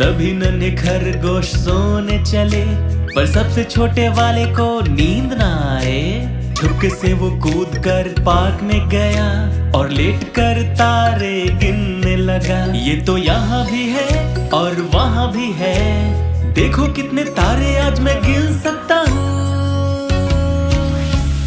सभी नन्हे खरगोश सोने चले, पर सबसे छोटे वाले को नींद ना आए। चुपके से वो कूद कर पार्क में गया और लेट कर तारे गिनने लगा। ये तो यहाँ भी है और वहाँ भी है, देखो कितने तारे आज मैं गिन सकता हूँ।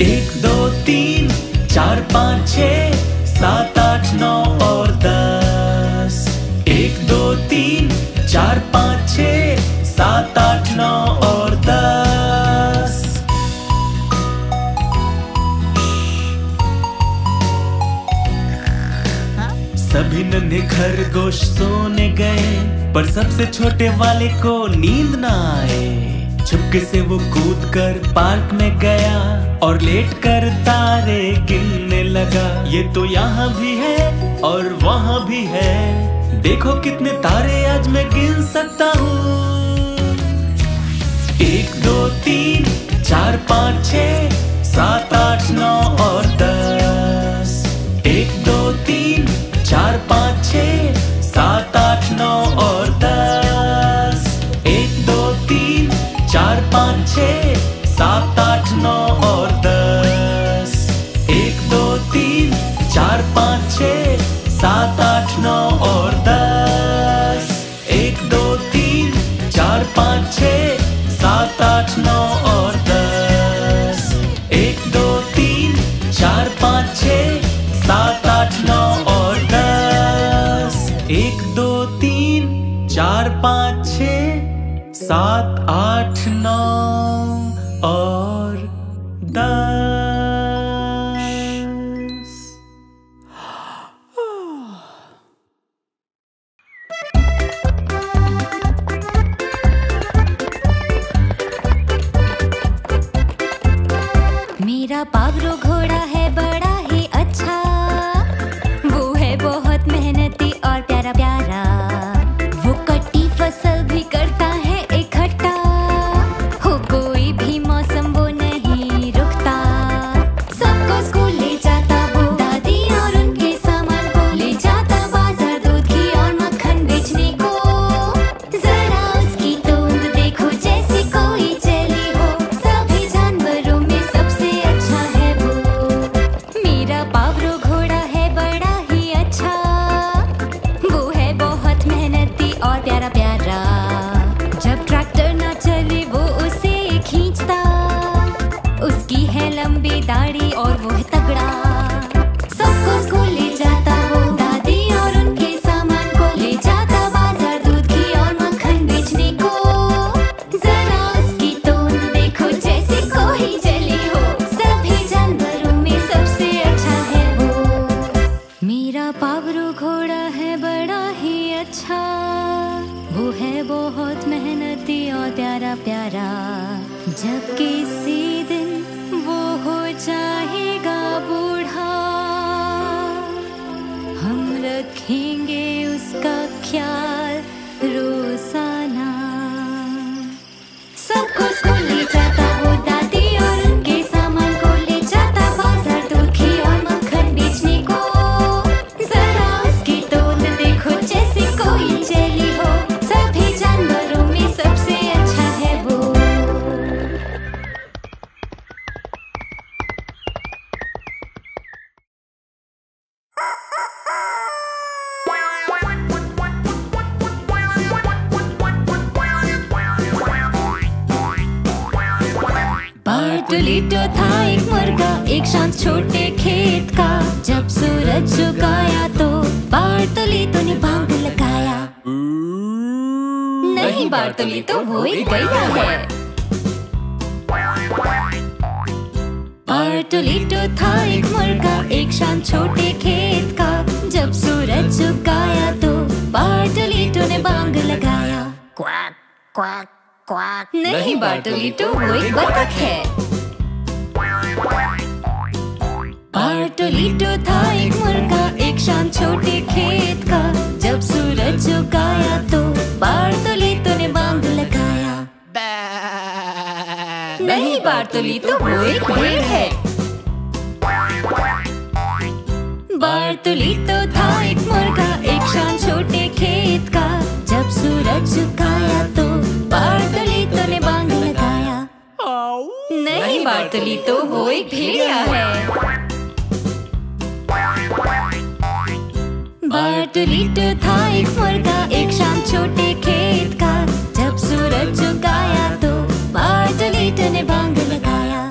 1 2 3 4 5 6 7 8 9 और 10। 1 2 3 4 5 6 7 8 9 और 10। सभी नन्हे खरगोश सोने गए, पर सबसे छोटे वाले को नींद ना आए। चुपके से वो कूद कर पार्क में गया और लेट कर तारे गिनने लगा। ये तो यहाँ भी है और वहाँ भी है, देखो कितने तारे आज मैं गिन सकता हूँ। 1 2 3 4 5 6 7 8 9 और 10। 1 2 3 4 5 6 7 8 9 और 10। 1 2 3 4 5 6 7 8 9 और 10। 1 2 3 4 5 6 7 8 9 और 10। 1 2 3 4 5 6 7 8 9 और 10। 1 2 3 4 5 6 7 8 9 और 10। 1 2 3 4 5 6 7 8 9 और 10। मेरा पावरो घोड़ा है बड़ा ही अच्छा, वो है बहुत मेहनती और प्यारा प्यारा। वो कटी फसल भी करता है इकट्ठा, हो कोई भी मौसम वो नहीं रुकता। सबको स्कूल ले जाता वो, दादी और उनके सामान को ले जाता बाजार, दूध घी और मक्खन बेचने को। जरा उसकी तोंद देखो जैसी कोई चली हो, सभी जानवरों में सबसे अच्छा है वो। मेरा पावरो घोड़ा है बड़ा ही अच्छा, वो है बहुत मेहनती और प्यारा प्यारा। जब ट्रैक्टर ना चले वो उसे खींचता, उसकी है लंबी दाढ़ी और वो है तगड़ा। सबको स्कूल ले जाता वो, दादी और उनके सामान को ले जाता बाजार, दूध घी और मक्खन बेचने को। जरा उसकी तोंद देखो जैसे कोई जली हो, सभी जानवरों में सबसे अच्छा है वो। मेरा पावरो घोड़ा है बड़ा ही अच्छा, वो है बहुत मेहनती और प्यारा प्यारा। जब किसी दिन वो हो जाएगा बूढ़ा, हम रखेंगे उसका ख्याल रोजाना। सबको स्कूल ले जाता वो, दादी और उनके सामान को ले जाता बाजार, दूध घी और मक्खन बेचने को। जरा उसकी तोंद देखो जैसे कोई चली हो, सभी जानवरों में सबसे अच्छा है वो। बार्टोलीटो था एक मुर्गा एक शांत छोटे खेत का। जब सूरज झुकाया तो बार्टोलीटो ने बांग लगाया। नहीं बार्टोलीटो, वो एक गैया है। बार्टोलीटो था एक मुर्गा एक शांत छोटे खेत का। जब सूरज झुकाया तो बार्टोलीटो ने बांग लगाया। Quack quack quack. नहीं बार्टोलीटो, वो एक बतख है। बार्टोलीटो था एक मुर्गा एक शांत छोटे खेत का। जब सूरज झुकाया तो बार्टोलीटो ने बांग लगाया। नहीं बार्टोलीटो, वो एक भेड़ है। बार्टोलीटो था एक मुर्गा एक शांत छोटे खेत का। जब सूरज सूरज झुकाया तो बार्टोलीटो ने बांग लगाया। नहीं बार्टोलीटो, वो एक भेड़िया है। बार्टोलीटो था एक मुर्गा एक शाम छोटे खेत का। जब सूरज झुकाया तो बार्टोलीटो ने बांग लगाया।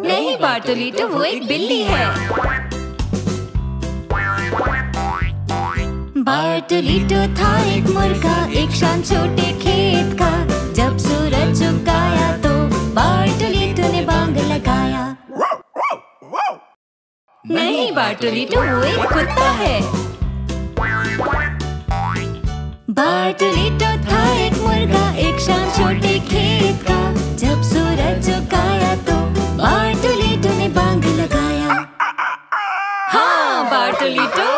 नहीं बार्टोलीटो, वो एक बिल्ली है। बार्टोलीटो था एक मुर्गा एक शाम छोटे खेत का। जब सूरज झुकाया तो बार्टोलीटो ने बांग लगाया। नहीं बार्टोलीटो, वो एक कुत्ता है। बार्टोलीटो था एक मुर्गा एक शाम छोटे खेत का। जब सूरज झुकाया तो बार्टोलीटो ने बांग लगाया। हाँ बार्टोलीटो।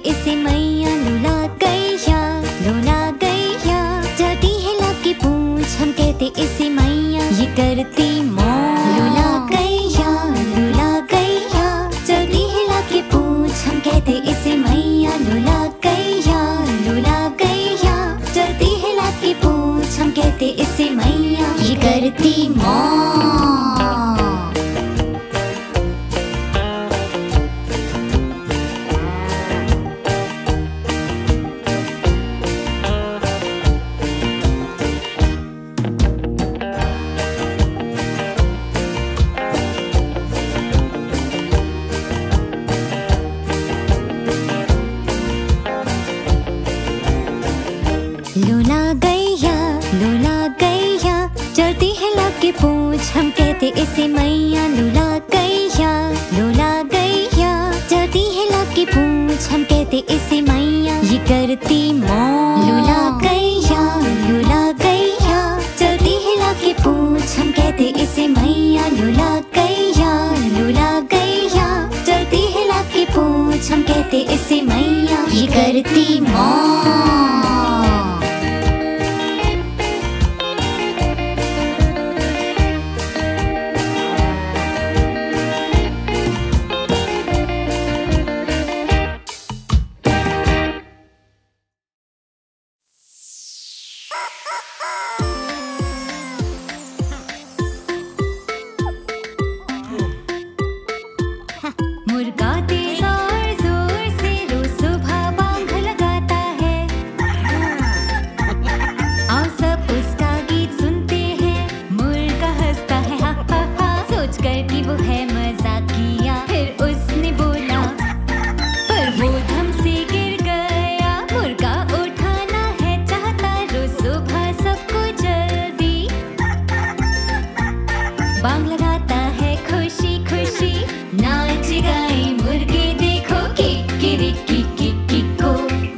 इसे मैया लूला गैया चलती है लाके पूंछ। हम कहते इसे मैया ये करती मौज। लूला गैया चलती है लाके पूंछ। हम कहते इसे मैया लूला गैया चलती है लाके पूंछ। हम कहते इसे मैया ये करती मौज। लूला गैया चलती है लाके पूंछ। हम कहते इसे मैया लूला गैया चलती है लाके पूंछ। हम कहते इसे मैया ये करती मौज। लूला गैया चलती है लाके पूंछ। हम कहते इसे मैया लूला गैया चलती है लाके पूंछ। हम कहते इसे मैया ये करती मौज। मुर्गा तेज और जोर से रोज सुबह बांग लगाता है। आओ सब उसका गीत सुनते हैं। मुर्गा हंसता है हा हा हा सोच कर कि वो है मजाकिया। फिर उसने बोला पर वो धम से गिर गया। मुर्गा उठाना है चाहता रोज सुबह सबको जल्दी। बांग लगाता है खुशी खुशी नाच गाए मुर्गे देखो किको।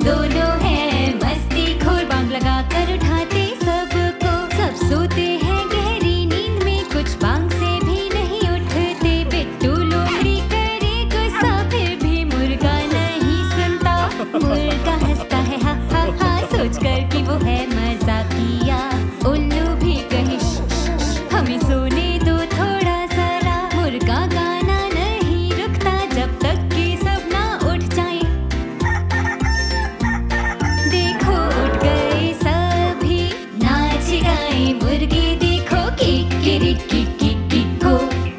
दोनों हैं मस्ती खोर बांग लगा कर उठाते सबको। सब सोते हैं गहरी नींद में कुछ बांग से भी नहीं उठते। बिट्टू लोमड़ी करे गुस्सा फिर भी मुर्गा नहीं सुनता। मुर्गा हंसता है हा हा हा सोच कर कि वो है मजाकिया। उल्लू भी कहे हमें सोने दो थोड़ा जरा। मुर्गा गाना नहीं रुकता जब तक कि सब ना उठ जाएं। देखो उठ गए सभी नाच गाए मुर्गे देखो किको।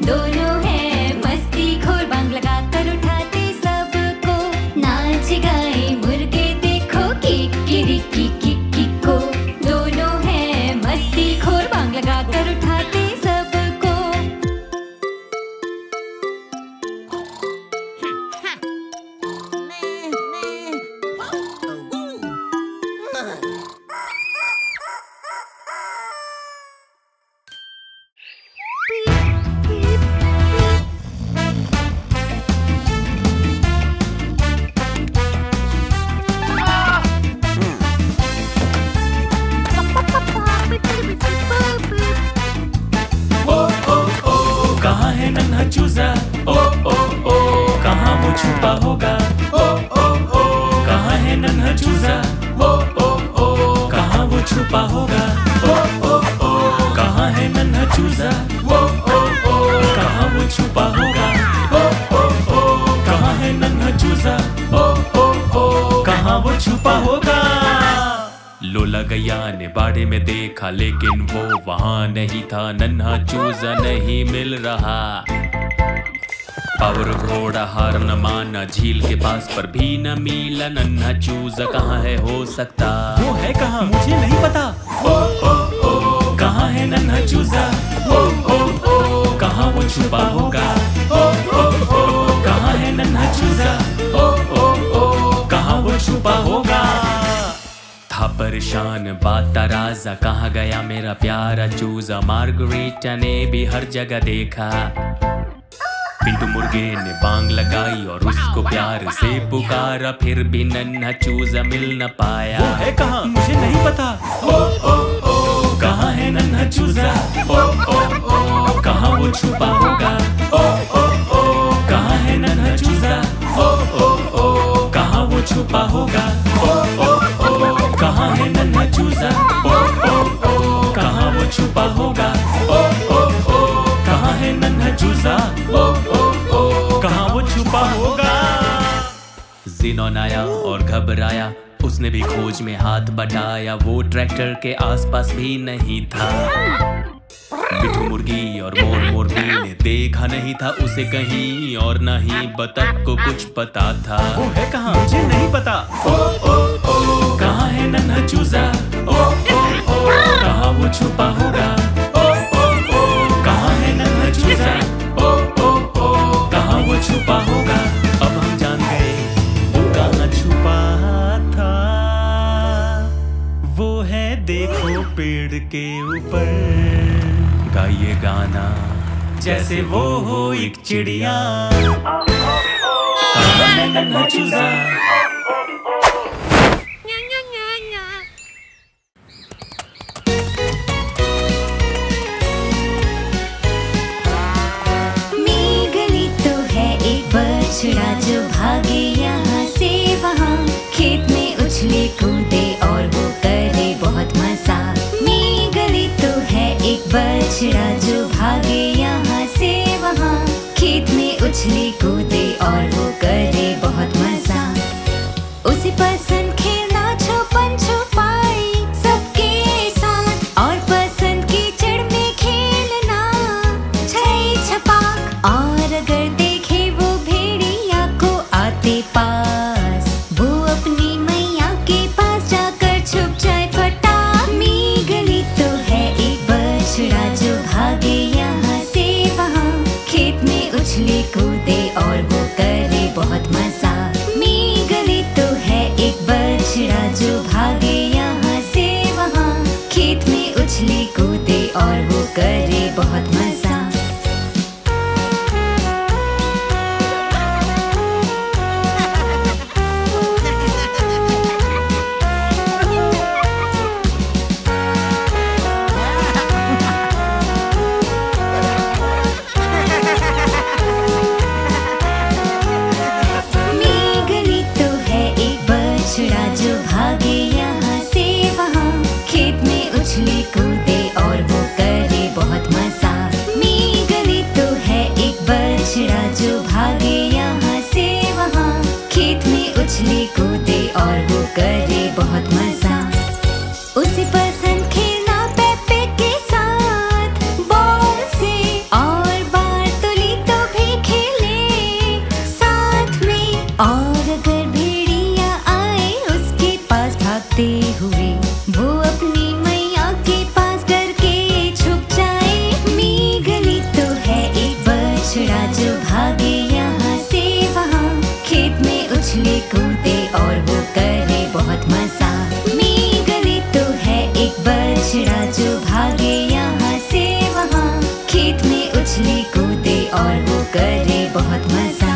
दोनों हैं मस्ती खोर बांग लगा कर उठाते सबको। नाच गाए मुर्गे देखो किको। छुपा होगा? ओ ओ ओ कहाँ है नन्हा चूजा? ओ ओ ओ कहाँ वो छुपा होगा? ओ ओ ओ कहाँ है नन्हा चूजा? ओ ओ ओ कहाँ वो छुपा होगा? ओ ओ ओ कहाँ है नन्हा चूजा? ओ ओ ओ कहाँ वो छुपा होगा? लोला गैया ने बाड़े में देखा लेकिन वो वहाँ नहीं था, नन्हा चूजा नहीं मिल रहा। और घोड़ा हार न माना, झील के पास पर भी न मिला, नन्हा चूजा कहाँ है हो सकता? वो है कहाँ मुझे नहीं पता। ओ ओ ओ कहाँ है नन्हा चूजा? ओ ओ ओ कहाँ वो छुपा होगा? ओ ओ ओ कहाँ है नन्हा चूजा? ओ ओ ओ कहाँ वो छुपा होगा? था परेशान बाता राजा, कहाँ गया मेरा प्यारा चूजा? मार्गरीटा ने भी हर जगह देखा। पिंटू मुर्गे ने बांग लगाई और उसको प्यार से पुकारा, फिर भी नन्हा चूजा मिल न पाया। वो है कहाँ मुझे नहीं पता। ओ ओ ओ कहाँ है नन्हा चूजा? ओ ओ ओ कहाँ वो छुपा होगा? ओ ओ ओ कहाँ है नन्हा चूजा? ओ ओ ओ कहाँ वो छुपा होगा? ओ ओ ओ कहाँ है नन्हा चूजा? ओ ओ ओ कहाँ वो छुपा होगा? ओ ओ ओ कहाँ है नन्हा चूजा? ओ ओ ओ कहाँ वो छुपा होगा? ज़ेनोन आया और घबराया, उसने भी खोज में हाथ बटाया, वो ट्रैक्टर के आसपास भी नहीं था। बिट्टू मुर्गी और मोर मुर्गी ने देखा नहीं था उसे कहीं, और न ही बतख को कुछ पता था। वो है कहाँ मुझे नहीं पता। ओ ओ ओ कहाँ है नन्हा चूजा? ओ ओ ओ कहाँ वो छुपा होगा? ओ ओ ओ कहाँ है नन्हा चूजा? ओ ओ ओ कहाँ वो छुपा होगा? अब हम जान गए वो कहाँ छुपा था। वो है देखो पेड़ के ऊपर, गाइए गाना जैसे वो हो एक चिड़िया। कहाँ है नन्हा चूजा? मीगली तो है एक बछड़ा जो भागे यहाँ से वहाँ, खेत में उछले कूदे और वो करे बहुत मजा। मीगली तो है एक बछड़ा जो भागे यहाँ से वहाँ, खेत में उछले कूदे और वो करे बहुत मजा। उसे पसंद खेलना छुपन छुपाई सबके साथ, और पसंद कीचड़ में खेलना छई छपाक। और अगर देखे वो भेड़िया को आते पास, वो अपनी मैया के पास जाकर छुप जाए फटाक। मीगली तो है एक बछड़ा जो भागे यहाँ से वहाँ, खेत में उछले कूदे और वो करे बहुत मजा। मीगली तो है एक बछड़ा जो भागे यहाँ से वहाँ, खेत में उछले कूदे और वो करे बहुत मजा। मीगली तो है एक बछड़ा जो भागे यहाँ से वहाँ, खेत में उछले कूदे और वो करे बहुत मजा। मीगली तो है एक बछड़ा जो भागे यहाँ से वहाँ, खेत में उछले कूदे और वो करे बहुत मजा। उसे पसंद खेलना पेप्पे के साथ बॉल से, और बारतोली तो भी खेले साथ में। और अगर भेड़िया आए उसके पास भागते हुए, वो अपनी मैया के पास डर के छुप जाए। मीगली तो है एक बछड़ा जो भागे यहाँ से वहाँ, खेत में उछले कूदे और वो करे बहुत मजा। मीगली तो है एक बछड़ा जो भागे यहाँ से वहाँ, खेत में उछले कूदे और वो करे बहुत मजा।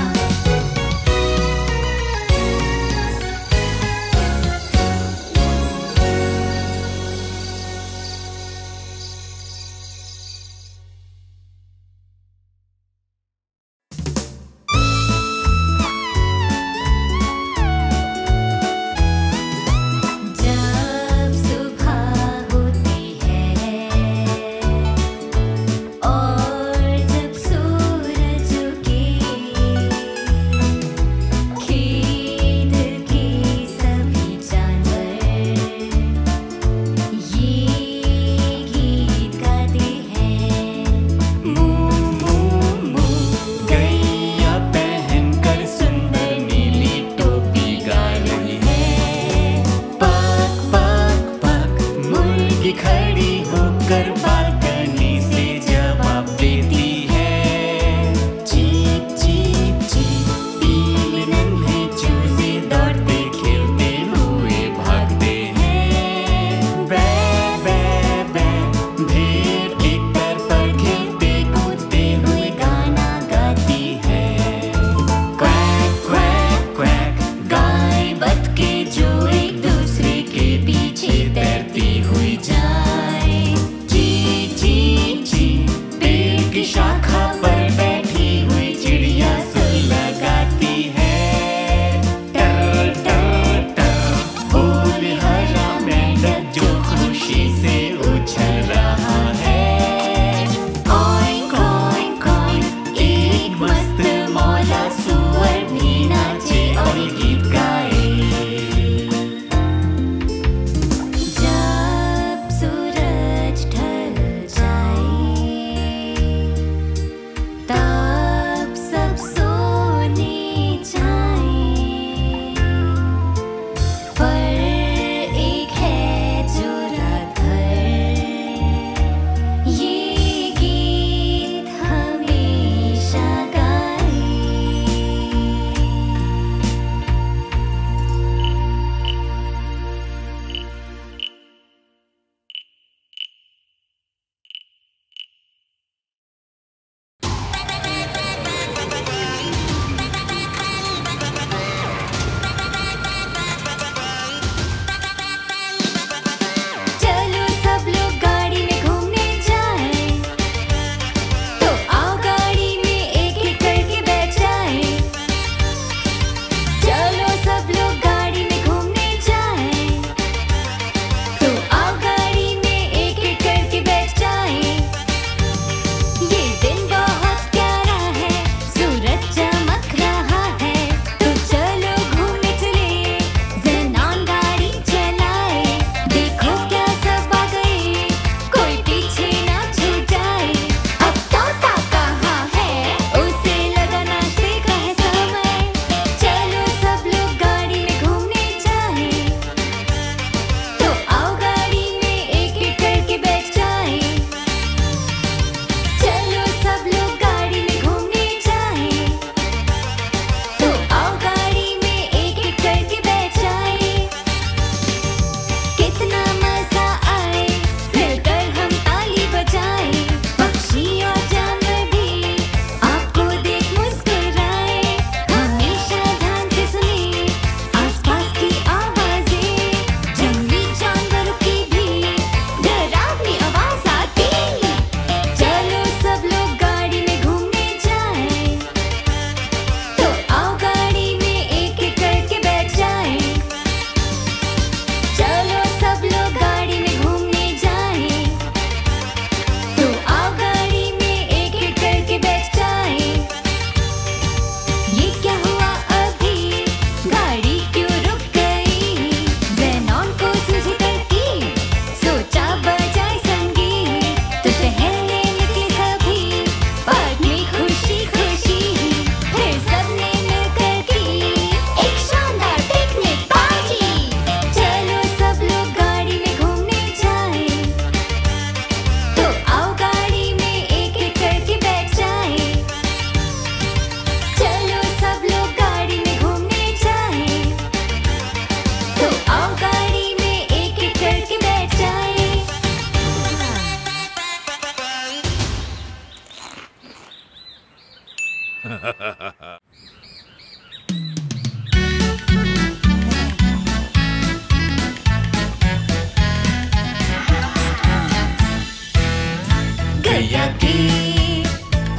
गैया की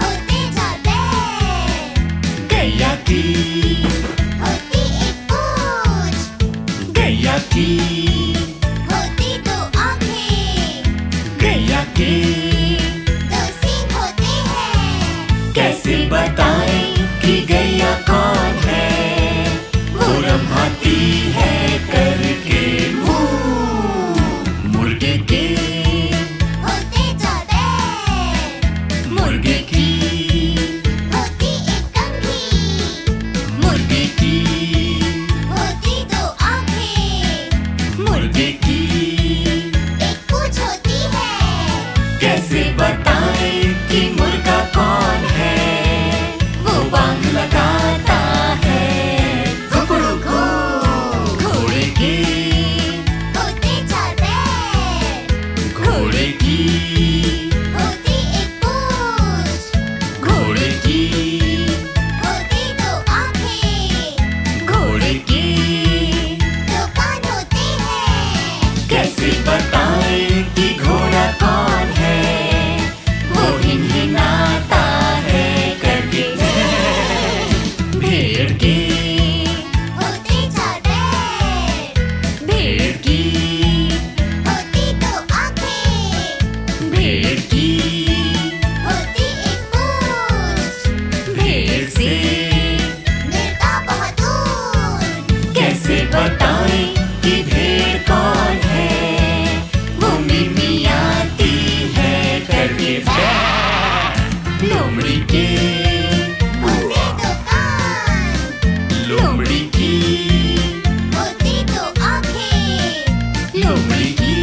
होते जाते, गैया की होती एक पूंछ, गैया की होती दो आँखें, गैया के दो सींग होते हैं। कैसे बताएं कि गैया कौन है? वो रम्हाती है करके मूँ। मुर्गे के होते जाते, मुर्गे की होती एक कंघी, मुर्गे की होती दो आँखें, मुर्गे की एक पूंछ होती है। कैसे बताएं कि मुर्गा कौन है? वो बांग लगाता है कुकड़ू घोड़े की होते जाते, घोड़े की होती एक पूंछ, घोड़े की होती दो आँखें, घोड़े की दो कान होते हैं। कैसे बताएं कि घोड़ा कौन है? वो हिनहिनाता है करके भेड़ की होते जाते, भेड़ की होती दो आँखें, भेड़ की होती एक पूंछ, भेड़ से मिलता बहुत दूर। कैसे बताएं कि भेड़ कौन है? वो मिमियाती है करके लोमड़ी के होते दो कान, लोमड़ी की होती दो आँखें, लोमड़ी की